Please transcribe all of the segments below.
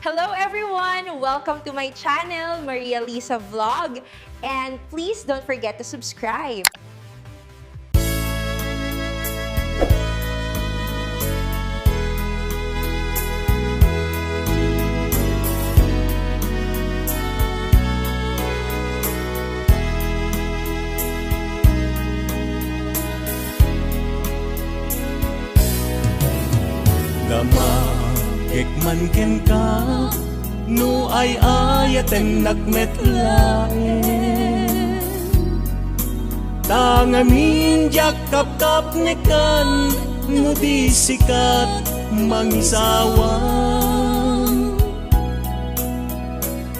Hello everyone! Welcome to my channel, Maria Lisa Vlog. And please don't forget to subscribe. Kekman ken ka no ay ayaten nagmetlaen tangamin jak kap nekan no di sikat mangisawan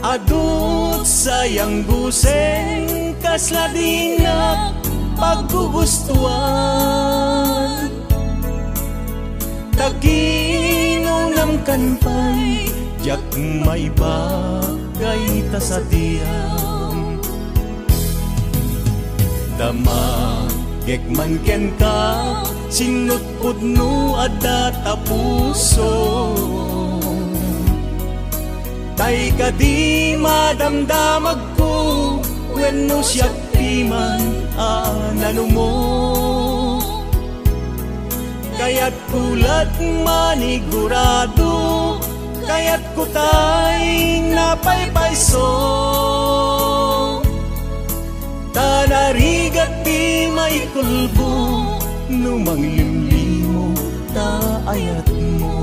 adut sayang buseng kasladingak paggugustuhan taginunam kan pa'y jak may bagay ta sa diyam damagek man ken ka sinutpud no adda ta puso tay kadi madamdamag ko wenno siyak piman anano mo kaya't kulat manigurado kaya't kutay napaypayso tanarigat di may kulbo numang limlimo ta ayat mo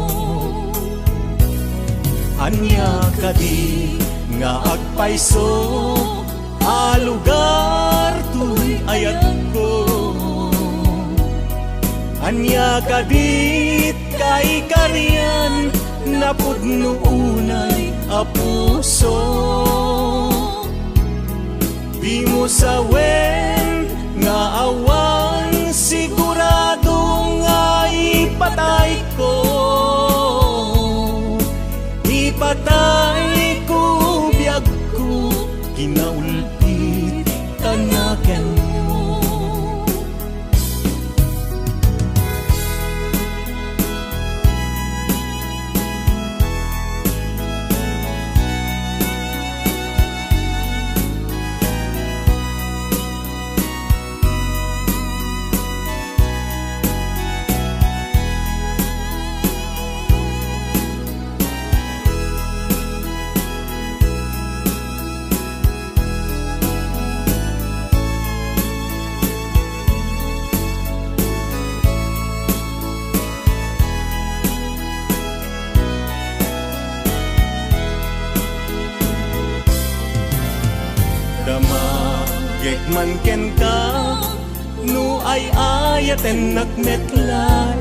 anya kadi nga agpayso alugar tuy ayat ko anya kadit kay karian napudno unay a puso di mo sawen nga awan sigurado nga ipatay ko biyag ko kinaulpit tanaken man ken ka no ay ayaten nagmetlaen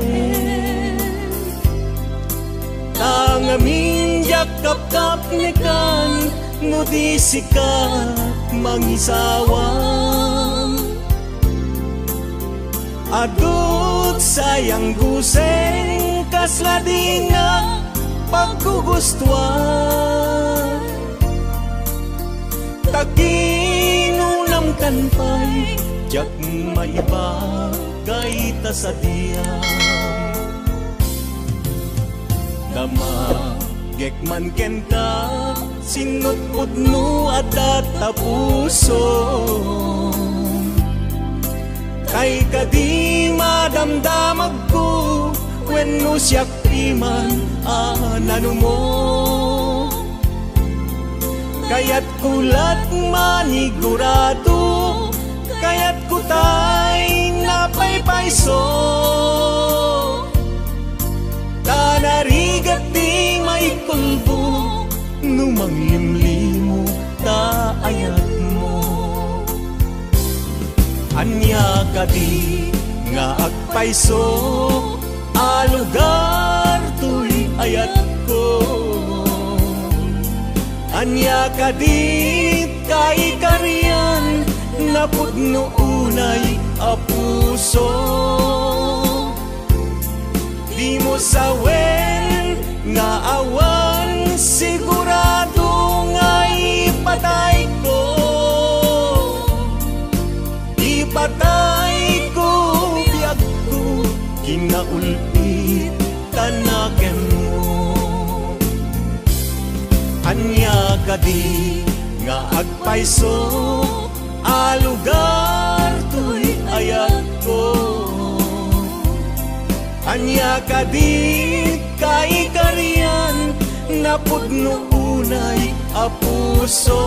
tangamin yakap nekan no di sikat mangisawang adut sayang guseng kasladinga paggugustuhan taginunam kan pa'y jak may bagay ta sa diyam damagek man ken ka sinutpud no adda ta puso kay kadi madamdamag ko wenno siyak piman anano mo kaya't kulat manigurado kaya't kutay napaypayso tanarigat di may kulbo numang limlimo ta ayat mo anya kadi nga agpayso alugar tuy ayat ko anya kadit kay karian napudno unay a puso di mo sawen nga awan sigurado nga ipatay ko biyag ko kinaulpit tanaken mo Anya kadi nga agpaiso alugar to'y ayat ko. Anya kadi kaikarian napudno unay apuso.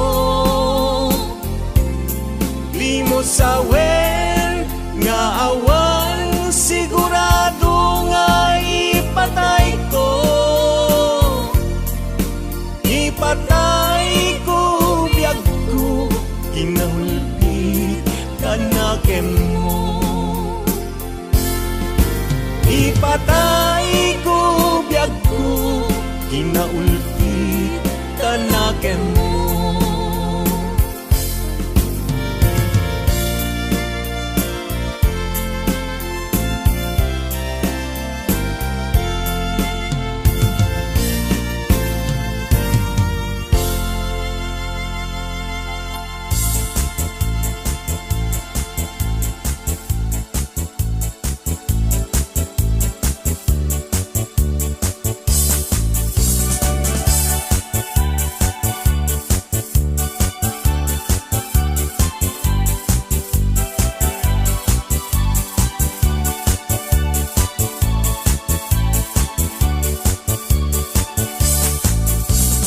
Limo sa wen nga awan sigurado nga ipatay ko. Ipatay ko biyag ko kinahulpit kanakem mo. Ipatay ko biyag ko kinaulpit kanakem mo.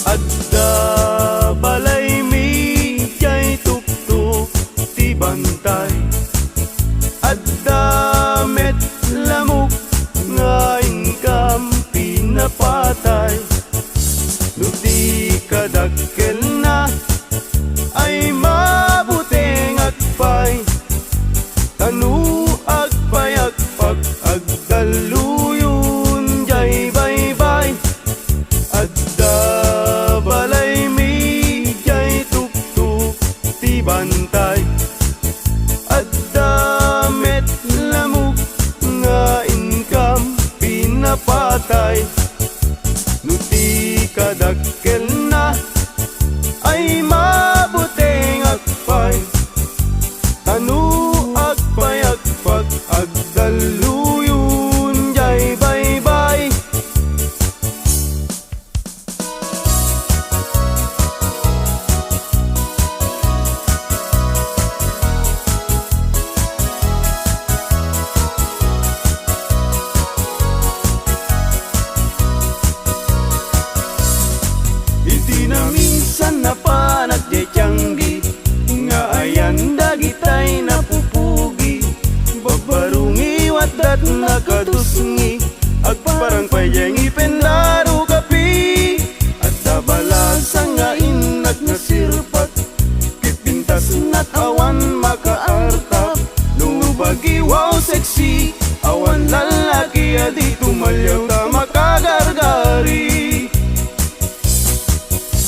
Adda balay mi jay tuktok ti bantay. Adda met lamok nga income pinapatay. Nuti kadakkel na ay mabuteng agpay. Tanu agpay agpag agdaluyon jay bye-bye. Adda balay mi jay tuktok ti bantay. Adda met lamok nga income pinapatay. Nuti kadakkel na ay mabuteng agpay. Tanu agpay agpag agdaluyon jay bye-bye. Iti na minsan na panagdiyanggi nga ayan dagitay napupugi. Babarungi wadat nakatusngi agparang payeng ipenlaro kapi. At dabalasa nga inag na sirpat kipintas nat awan makaartap. Nubagi wow sexy awan lalaki adi tumalyaw ta makagargari.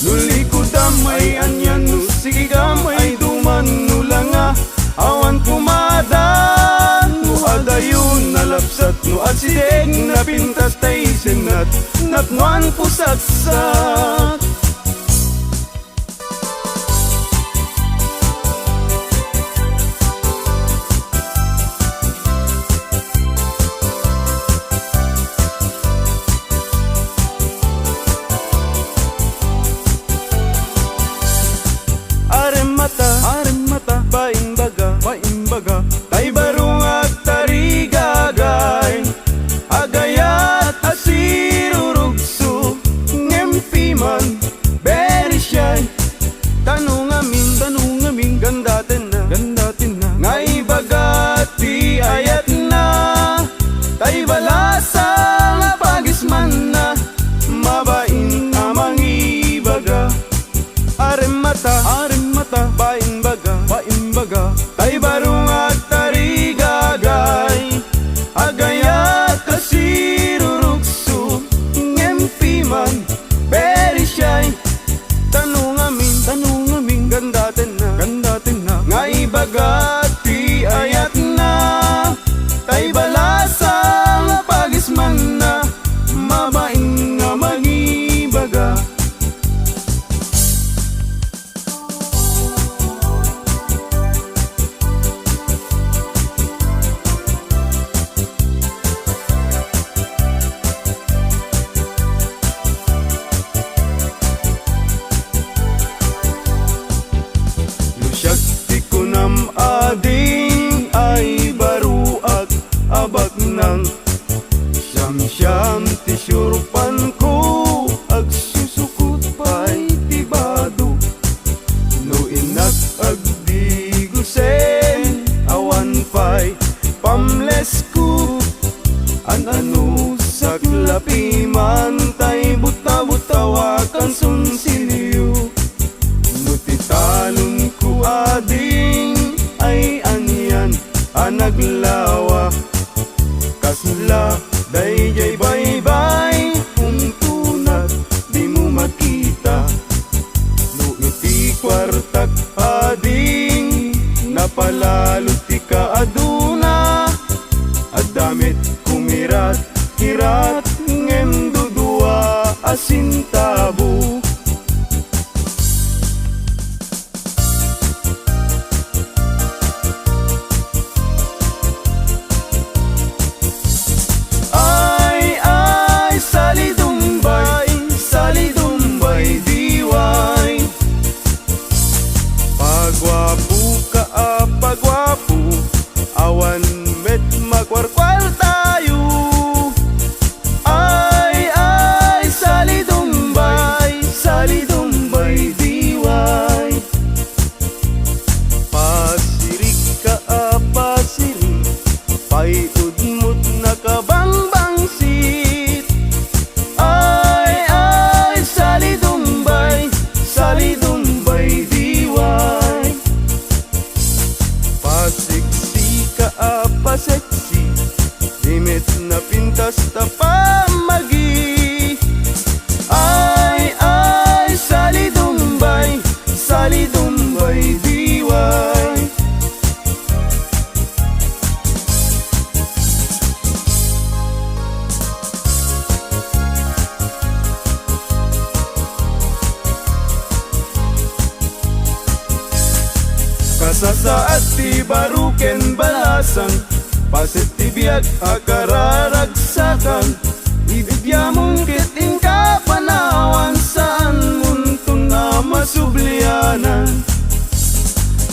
Nuli ko damay anyan no sige gamay duman no langa awan kumadan no adayon nalapsat no atsideg na pintas tay senat nakwan pusaksak. Aremata, baimbaga, tay barung at tarigagay, agayat asirurugso, ngempi nang siyam-siyam ti syurpan ko ag susukot pa'y tibado no inak ag di gusen awan pa'y pamles ko ano sa klapi man tay buta-butawakan sunsilyo no titalon ko ading ay anyan anaglawa kasla dayjay bye-bye kung tunat di mo makita no iti kwartak ading napalalo ti kaaduna adamit kumirat kirat ngem dudua asin tabo pagwapo awan met magwarkwar tayo ay salidumbay diway pasirik ka pasirik paiudmut nakabangbangsit ay salidumbay diway pasiksi ka paseksi limit na pintas ta pamagi ay salidumbay diway kasasaat ti baruken balasan pasit ti biag akararagsakan ibigyan kiting kapanawan saan muntun na masublianan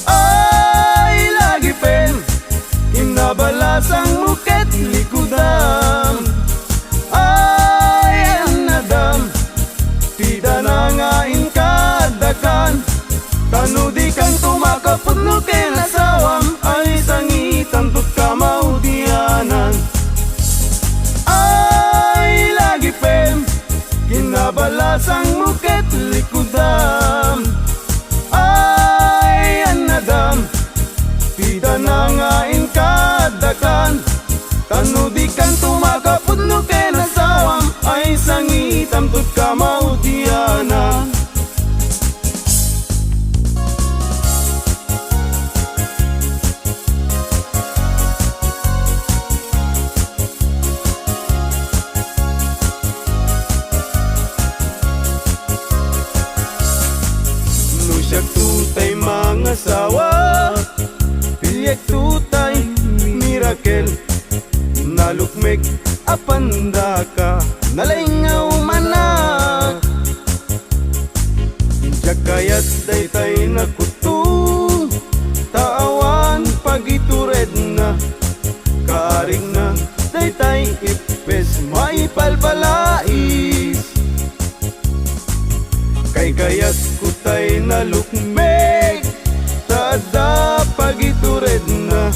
ay lagi pen kinabalasang muket likudam ay anadam tida na ngain kadakan tanudi kang tumakapot no kinasawam ay sangitan tut kamaudianan ay lagi pem kinabalasang muket likudam ay anadam pida na ngain kadakan tanudi kang tumakapot no kinasawam ay sangitan tut kamaudianan tutay mga sawa Pilyek tutay mirakel Nalukmek apanda ka Nalingaw manak Jakayat daytay nakutu Taawan pagitured na Kaaring na daytay ipes maipalbalais Kay kayat kutay nalukmek Tada pagitured na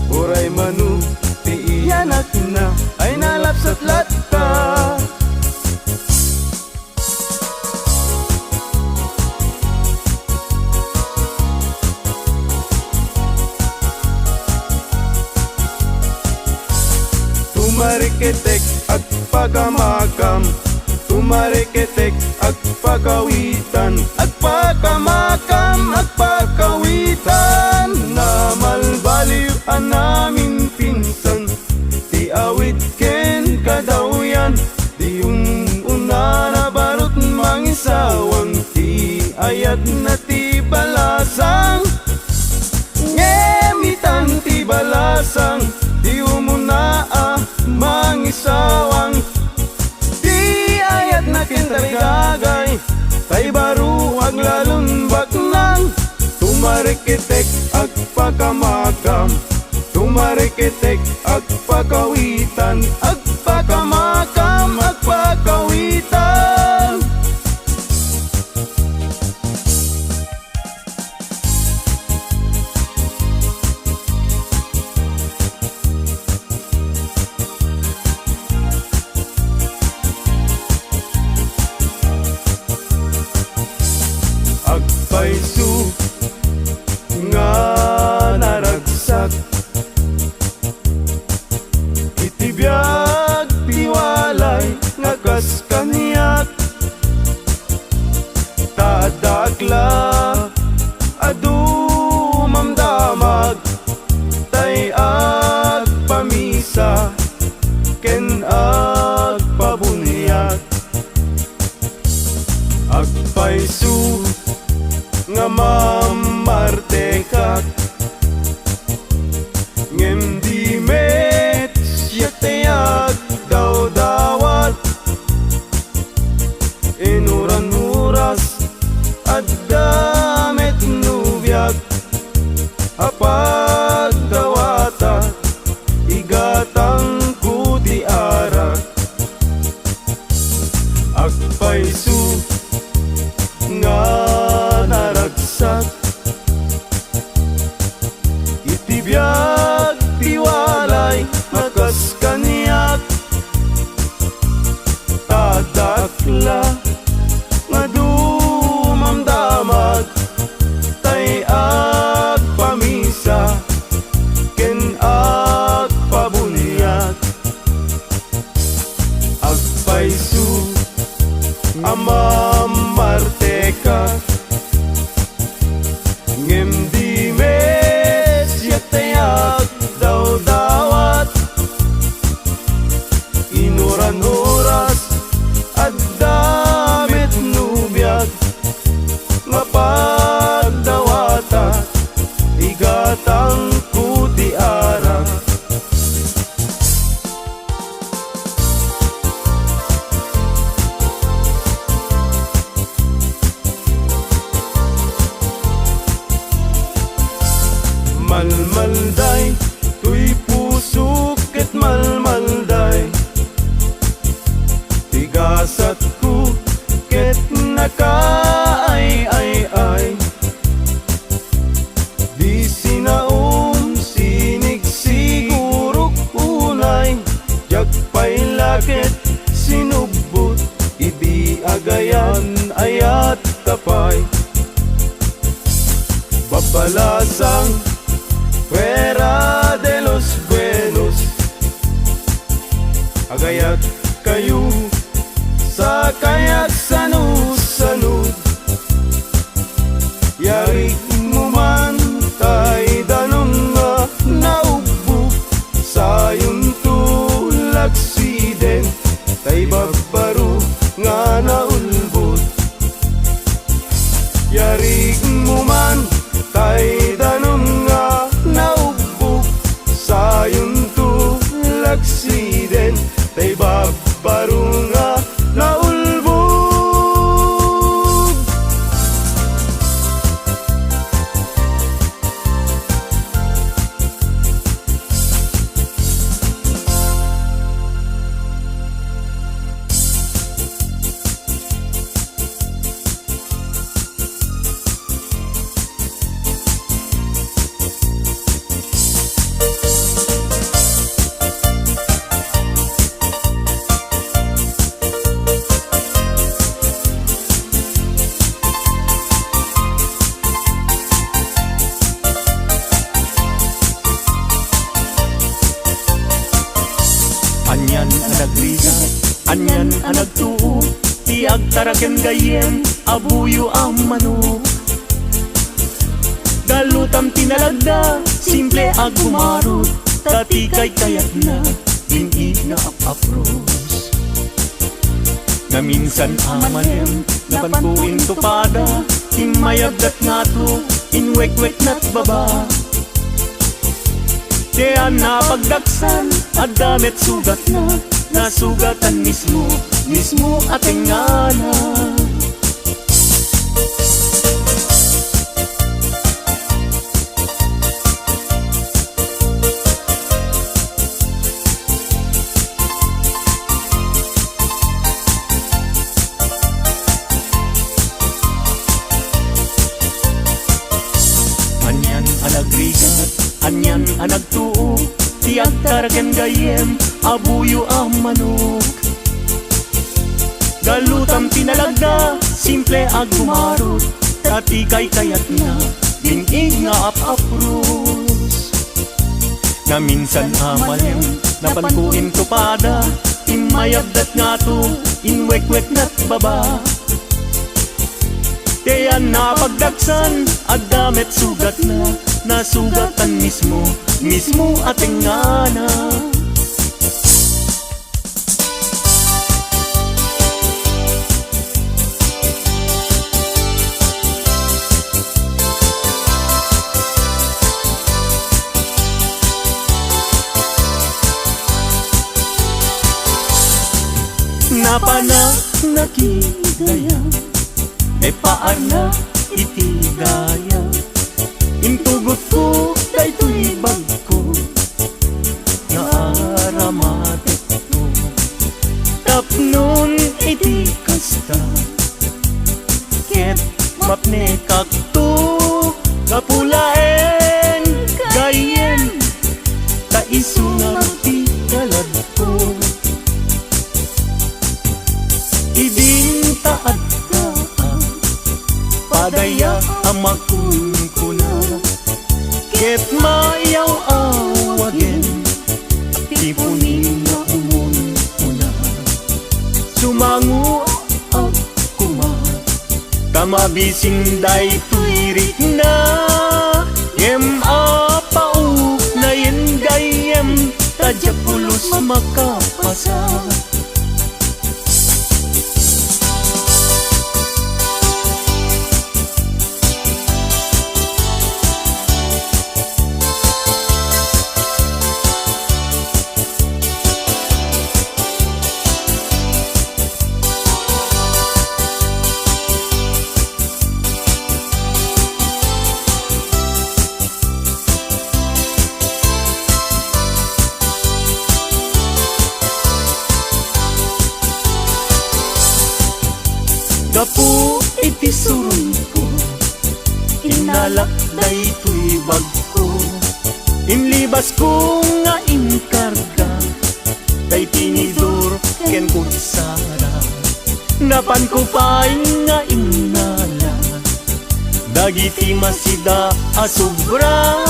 Uray manu ti iyanak na Ay nalapsat latta Tumariketek at pagamakam Tumariketek at pagawitan At pagamakam at pagawitan Na malbaliw namin pinsan Ti awit ken kadawyan Di una na barot mangisawang Ti ayat na ti balasang Ngemitan ti balasang Di umuna mangisawang na kintarigagay Tay baru ag lalunbak nang Tumarikitek ag pagamakam mariketek, agpakawitan, agpakamakam, agpakawitan. Agpaisu nga naragsak, itibiyag tiwalay nga kas kaniyak, tadakla adu mamdamag, tay agpamisa ken agpabunyag. Agpaisu nga mamartekak, ngem di met siya tayag daw dawat, inuran muras at damit nubiyag, apag dawata igatang kuti arak. Agpaisu nga naragsak, itibiyag tiwalay makas kaniyak, tadakla nga dumamdamag, tay agpamisa ken agpabunyag. Agpaisu amamarteka, ngem di mes yatayag daw dawat, inuran oras at damit nubiyag, mapagdawata igatang kuti arak. Malmalday, tuy pusok ket malmalday, tigasat ko ket nakaay-ay-ay, di sinaom sinig sigurok unay, jagpay lakit sinubot, idi agayan ayat kapay, babalasang fuera de los buenos, agayat kayo sa kayak sanud-sanud, yarik mo man tay danong nga naubo, sayon tulak siden tay babaro nga naulbot, yarik mo man tay danong nga naubok, sayon tulak siden tay babaro nga naulbog. Anyan ang nagrigat, anyan ang nagtuo, tiag taraken gayem, abuyo ang manok. Dalutam tinalagda, simple ag bumarot, tatikay kayat na, lini na apapros. Na minsan amanem, napantuin tupada, timayagdat nga to, inwek-wek na't baba. Kaya napagdaksan, at damit sugat na, nasugatan mismo ating ngana. Anyan ang nagtuo, tiyag taraken gayem, abuyo ang manok. Galutam tinalagda, simple ag gumarot, tati kay kayat na, dinig nga ap-apros. Na minsan amalem, napankuin tupada, imayabdat nga to, inwek-wek na't baba. Kaya napagdaksan, at damit sugat na, nasugatan mismo, mismo ating ngana. Napanak nakigaya, may paana itigaya. Intugot ko, daytoy bag ko, naaramatik ko. Tapnon iti kasta, ket mapne kakto, kapulaen gayem, taisungarti kalad ko. Ibintaad ka, padaya amakun ko na, ket mayaw awagen, tipunin na umon ko na. Sumangu ako ma, kamabising day tuirik na, yem apauk na yen gayem, tadya pulos makapasa. Gapu iti surun ko, inalak daytoy bag ko. Inlibas ko nga inkarga, day tinidor ken kutsara. Napan ko pa'y nga inala, dagiti masida asubra.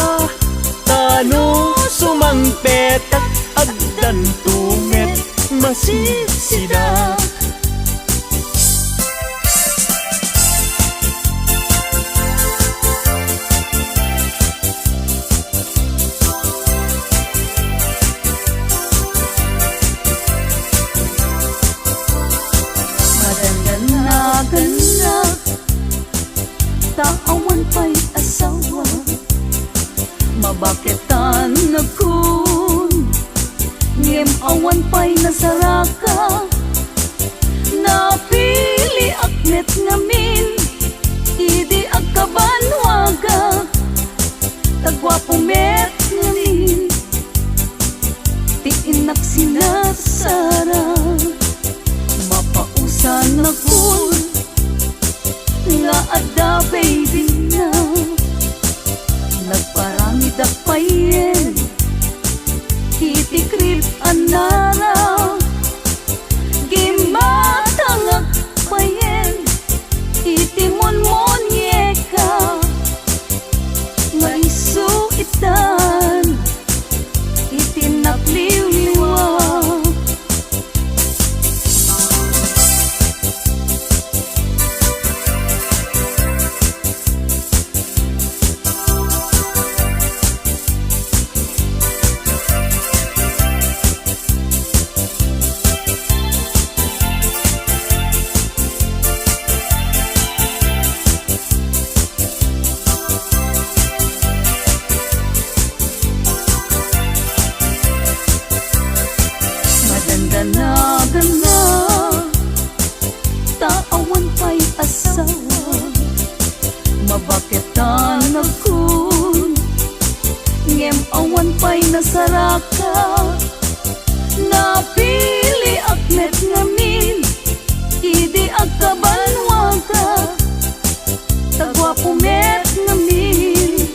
Tano sumangpetak agdan tumet masisida. Taawan pa'y asawa, mabaketan na kun, ngem awan pa'y nasaraka. Napili aknet ngamin, idi agkabanwaga, tagwapumet ngamin, tiinak sinasara. Mapausan na kun, nga ada baby na, nagparami dakpayen, titikrip anara, gimatangag payen, itimonmonyeka, nga isuitan, itinakliliwa. Madandanagan na, taawan pa'y asawa, mabaketan na kun, ngem awan pa'y nasaraka. Napili akmet ngamin, idi agkabanwaga, tagwapumet ngamin,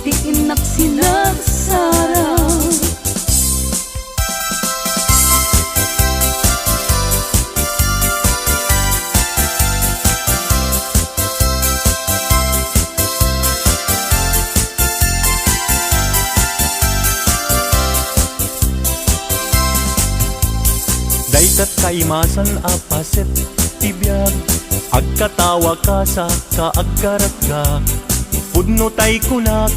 tiinak kaimasan apaset tibiyag, agkatawa ka sa kaagkaragak, pudno tay kunak,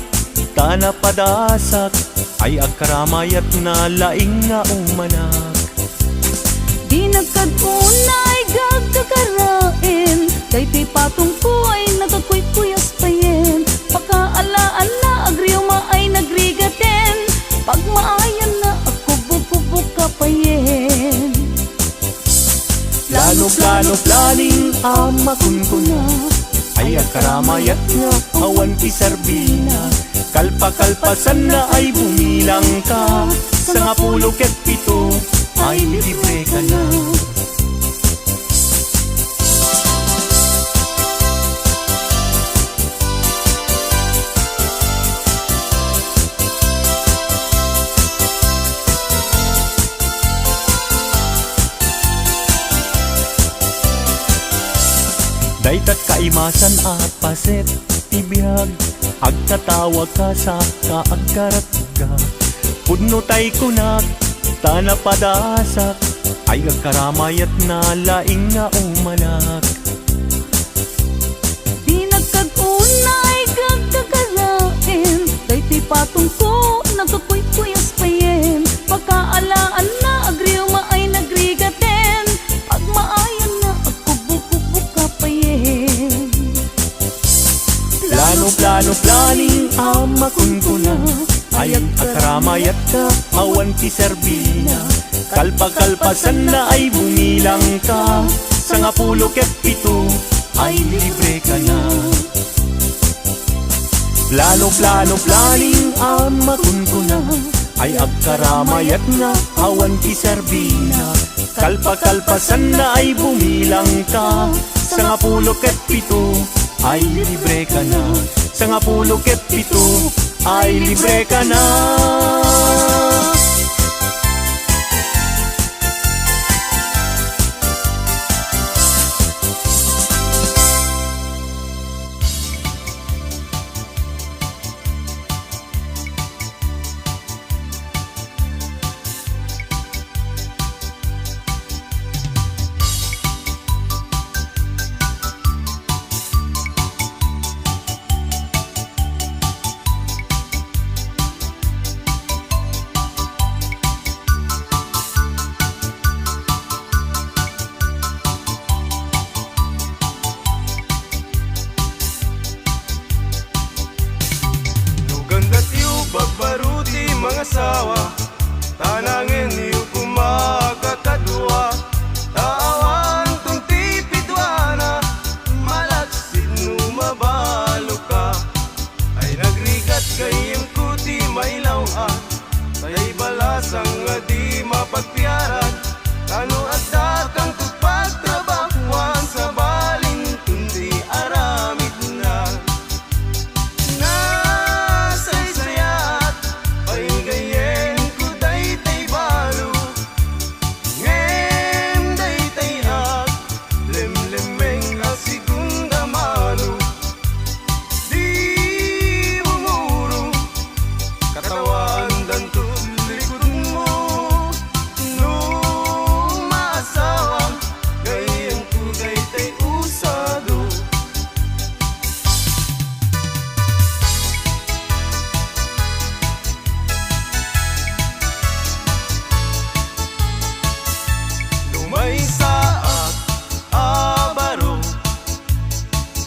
tana padasak, ay agkaramayat na laing nga umanak. Di nagkadunay gagkakarain, kay ti patong ko ay nagkakuy-kuyas payen. Pakaalaan na agriuma ay nagrigaten, pag maayan na ako bukubuk ka payen. Plano planing amakun ko na, ay agkaramayat nga awan ti sarbina, kalpa-kalpasan na ay bumilang ka, sa nga 17 ay libre ka na. Daytat kaimasan at paset tibiyag, agkatawa ka sa kaagkarat ka, pudno tay kunak, tana padasak, ay agkaramayat na laing nga umanak. Di nagkadunay gagkakarain, kay ti patong ko nagkakuy-kuyas payen. Pakaalaan na agriuma ay nagrigaten, pag maayan na ako bukubuk ka payen. Planing amakun ko na, ay agkaramayat ka awan ti serbina, kalpa-kalpasan na ay bumilang ka, sa nga 17 ay libre ka na. Planing amakun ko na, ay agkaramayat nga awan ti serbina, kalpa-kalpasan na ay bumilang ka, sa nga 17 ay libre ka na, sa nga 17 ay libre ka na. Bagbaruti mga sawa, tanangin niyo kumakakadwa, tawan tong tipidwana, malaksid no mabalo ka, ay nagrigat kayong kuti may lawan, tay balasang nga di mapagpiaran, kano at dakang pagtrabahuan sa balin kundi aramid na.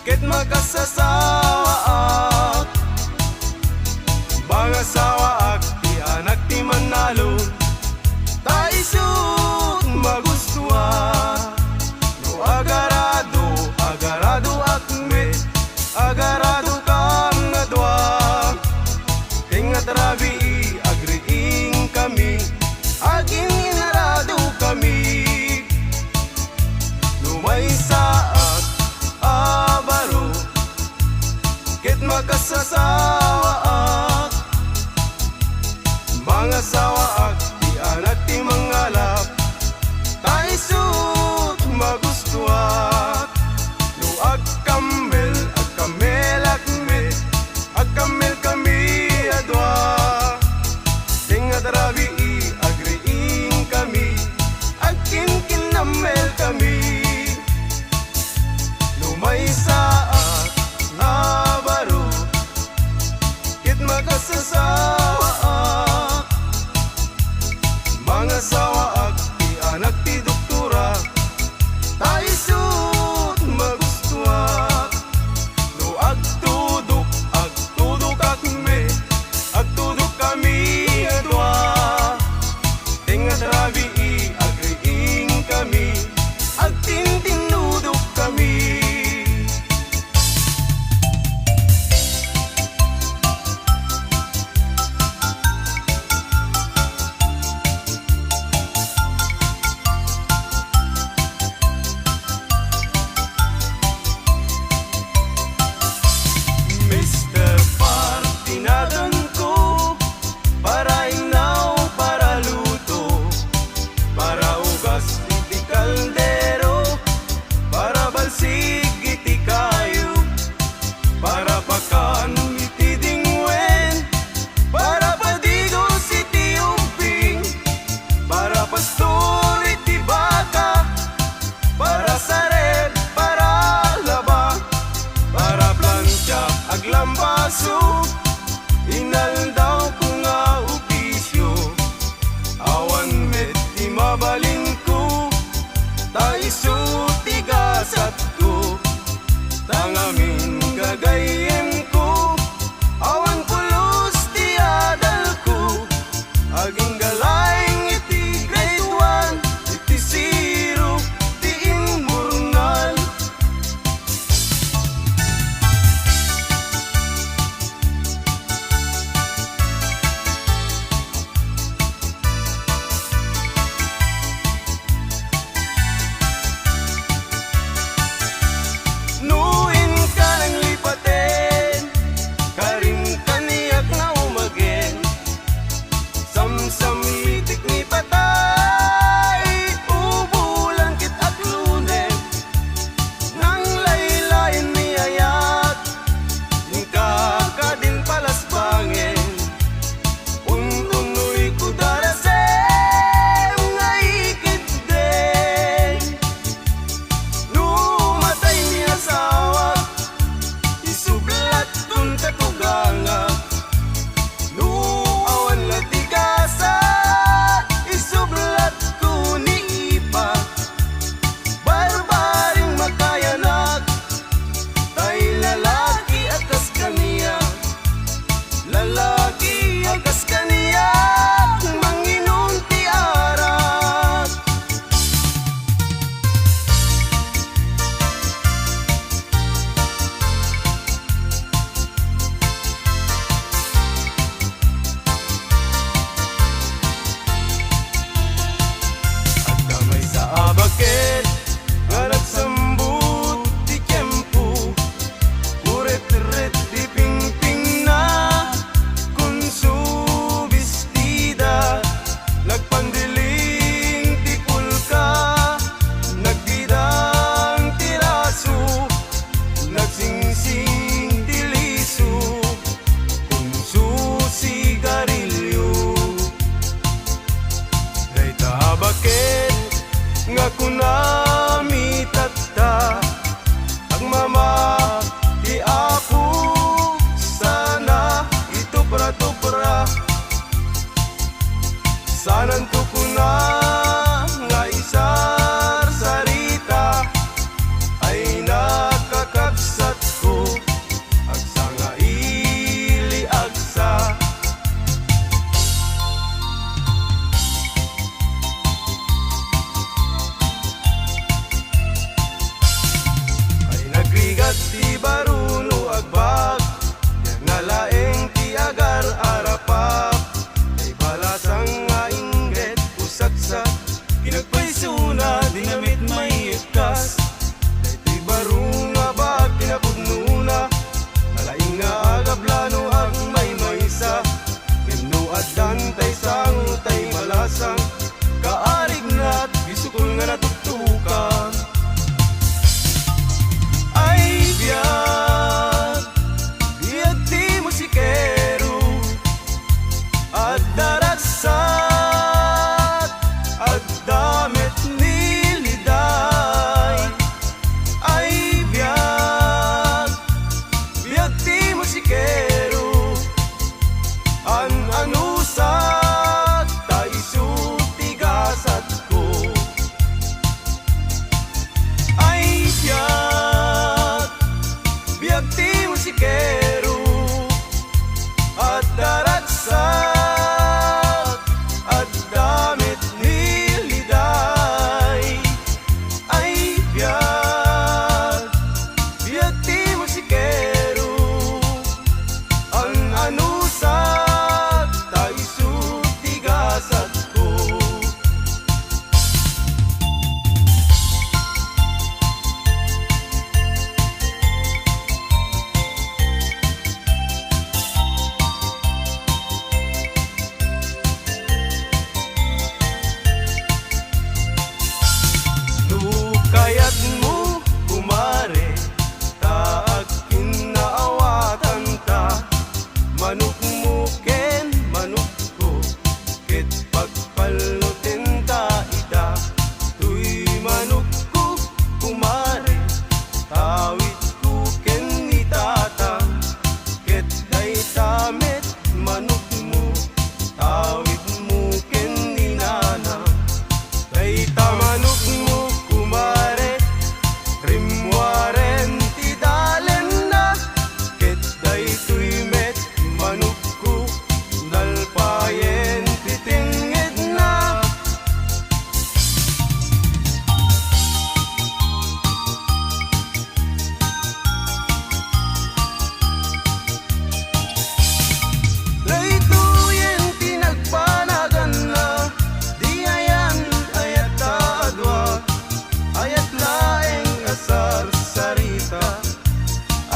Ket magasasawa ak, bangasawa ak, di anak ti manalo, taisut magustua, no agarado akme, agarado kam ngadwa, tingat rabi agriing kami, agin inarado kami, lumay saak abaro, ket makasasawa ak, mga sawa ak, di anak ti mangalap, taisut magustuat, no agkamel akme, agkamel kami adwa, tingat rabi agriing kami, agkin gagayin ko awan pulos ti adal ko aging galayng iti grade 1 iti zero ti immurnal. Nuin ka ng lipaten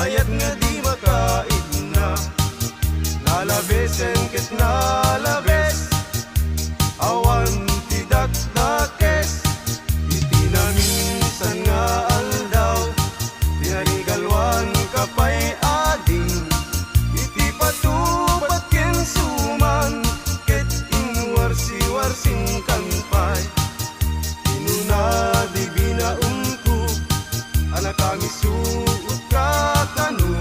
ayat nga di makain na. Nalabesen ket nalabes, awan tidak dakes. Itinaminsan nga aldaw, tinanigalwan kapay ading. Iti patupat ken suman, ket inwarsi-warsing kanpay. Inuna di binaumku, anak kami suot kakanu.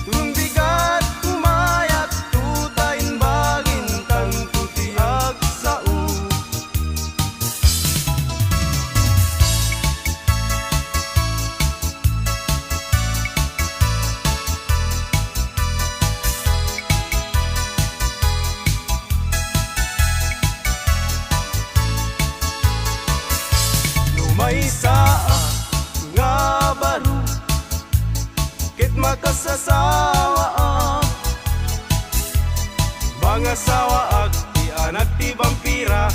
Tulong bigat kumayat, tutain bagin tan tutiag sao. Lumay saa nga baro, ket makasasawa mga sawa ag di anak ti vampira,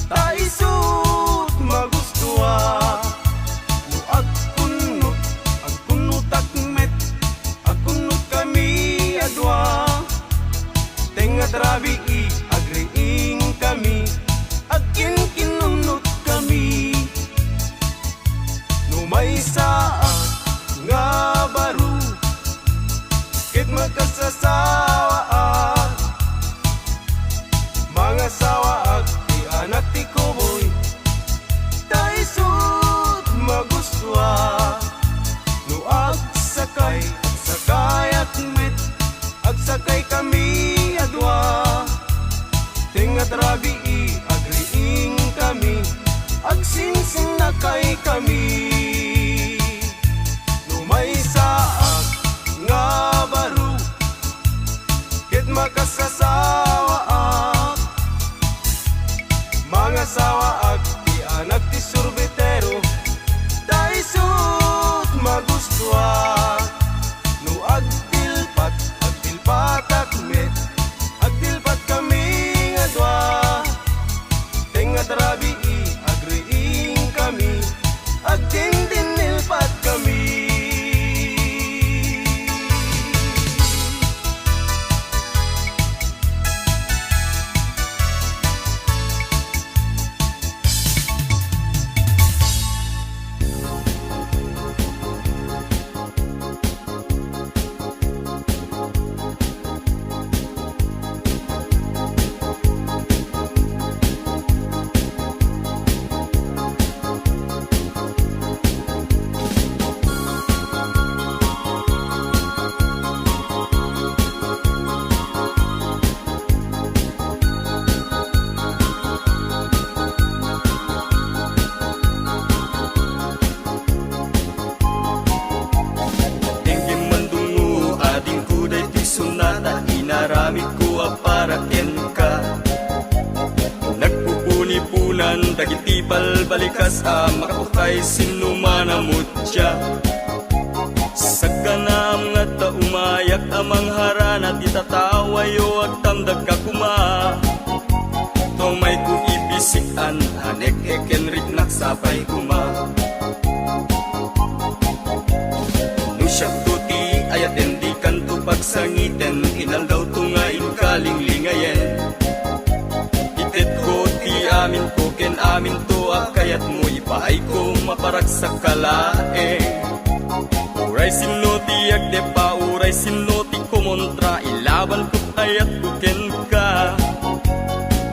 taisut magustua. No ag kunot akmet, ag kunot kami adwa. Tenga drabi i agreing kami, ag kinunot kami. No may saa nga baro, ket magkasasawa mga sawa ag di anak ti kuboy, taisut magustua. No agsakay at met, agsakay kami adwa. Tingat rabi i agriing kami, agsinsin na kay kami. No may saag nga baro, ket makasasawa mga sawa ag di anak ti surbetero, daisut magustua. No agtilpat akmet, agtilpat kami nga dua. Tengat rabi i agreing kami, agdindinilpat kami. Inaramid ko aparaten ka, nagpupuni-punan dagiti balbalikas makatukay sinumanamot siya. Sagkanam nga ta umayak amang harana ti tatawayo at tamdag ka kuma. Tomay ko ibisikan hanek ekenrik naksapay kuma. Nusyak tuti ayat endi kanto pagsangiten, inaldaw tungain kalinglingayen. Itet ko ti amin ko ken amin to akayat mo ipaay ko maparak sa kalae. Uray sinno ti agde pa, uray sinno ti kumontra, ilaban ko ayat ko ken ka.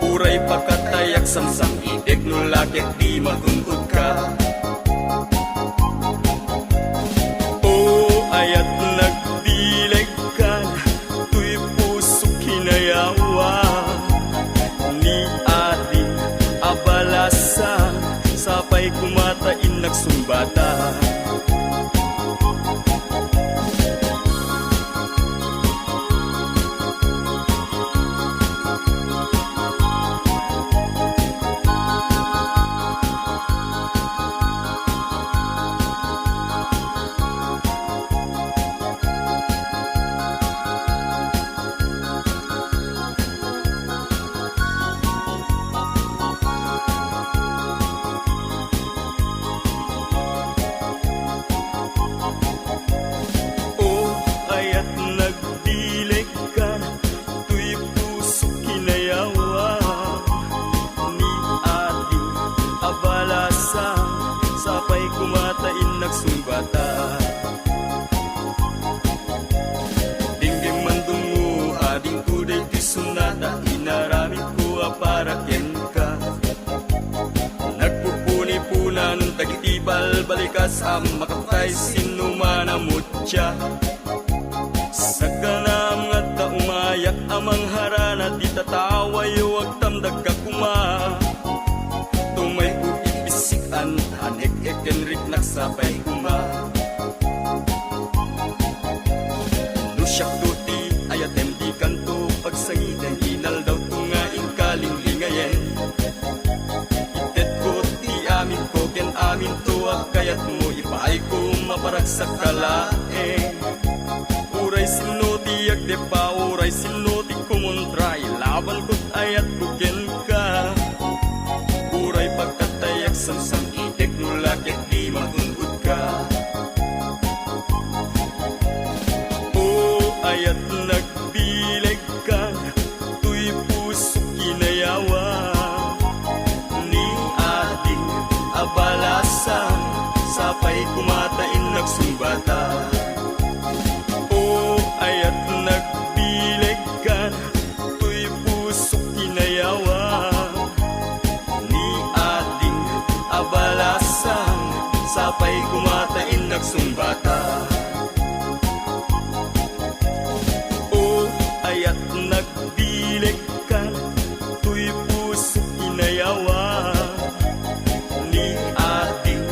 Uray pakatayak samsam ideg no lakit di matungkod ka. Ayat nagdileg ka, tuy puso kinayawa. Ni adi abalasa, sapay kumatain nagsumbata. sa makaptay sinuman na mutya. Sa kanam nga ta umayak amang harana di tatawayo ag tamdag ka kuma. Tumay ko ibisikan anek ekenrik nagsapay kuma. Nusyak duti ayatem di kanto pagsangiten inal daw tunga inkaling lingayen. Itet ko ti amin ko ken amin tuwag kayat mo ipaay ko maparag sa kalaeng. Uray sinoti ag de pa uray sinoti kumuntray laban ko't ayat kuken ka. Uray pagkatayak samsam itek nulak et di magungkod ka. O ayat nagbileg ka tuy puso kinayawa ni ating abalasan sapay kumatain nagsumbata. Ayat nagbileg ka tuy puso kinayawa ni ating abalasan sapay kumatain nagsumbata. O ayat nagbileg ka tuy puso kinayawa ni ating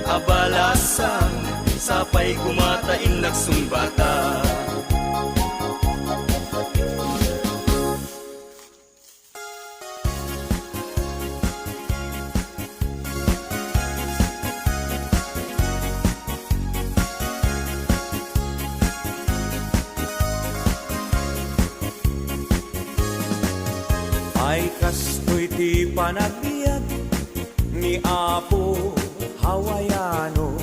abalasan sapay kumatain nagsumbata. Ay kastoy ti panagbiag ni Apo Hawaiano.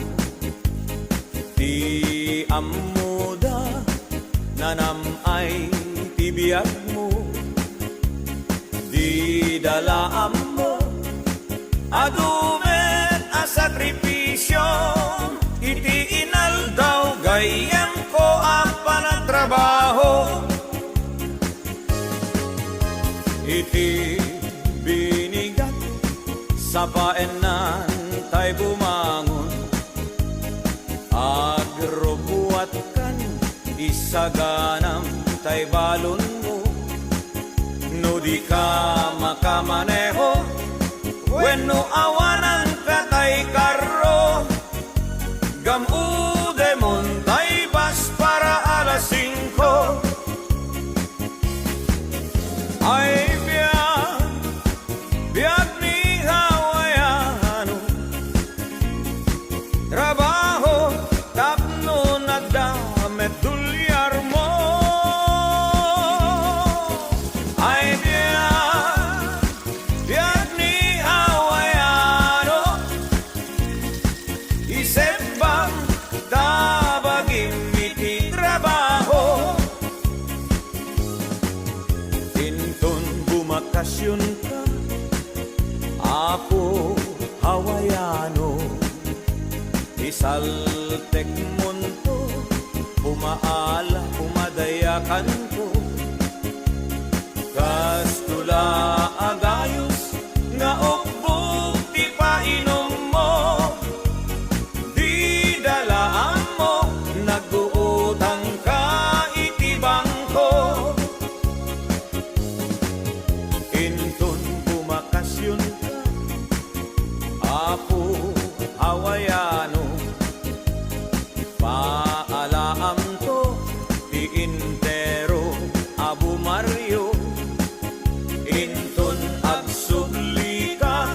Ti amuda nanam ay tibiyag mo. Di dalaam mo adumet a sakripisyo. Iti inal daw gayem ko ang panagtrabaho. Iti binigat sa paenan tay bumangon. Agrobuat kan isaganam tay balon mo. No di ka makamaneho wenno awanan ka tay karro. Gamude mon tay bas para alas 5. Ay biag ni Hawaiano. Trabaho tapno nagdamet dulyar mo. Ay biag ni Hawaiano. Isembang tabagim iti trabaho. Bumakasyon ka, Apo Hawaiano. Isaltek munto, pumaala, pumadayakan ko. Kastula agayos, nga ukbog ti painom mo. Di dalaan mo, nag-uutang ka iti bangko. Inton bumakasyon ka, Apo Hawaiano. Paalaam to ti intero Abu Mario. Inton agsubli ka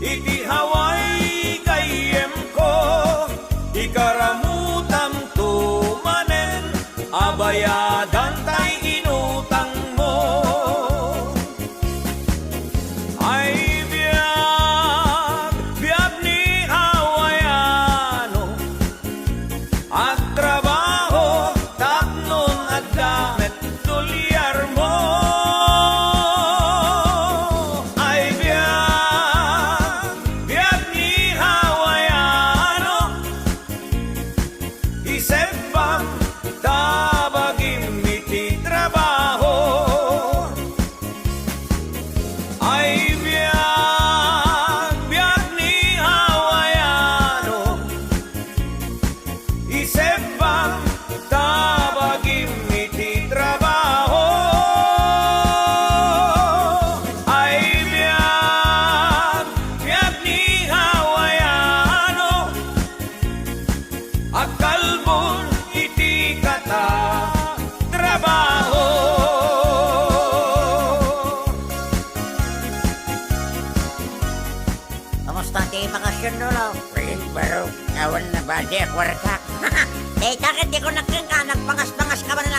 iti Hawaii kayem ko. Ikaramutam to manen abayadan tay inutang mo. Ay biag ni Hawaiano. At trabaho tapnon at damet tulyar mo. Ay biag ni Hawaiano. Isembang tabagim iti trabaho. Ay biag ni Hawaiano. isebang tabagim iti trabaho ay biyag ni hawayano akalbon iti kata trabaho. Kamusta ti bakasyon nulo? Pero awan na ba di akwarka? Eh, kakit di ko nagkangka, nagpangas-pangas ka ba na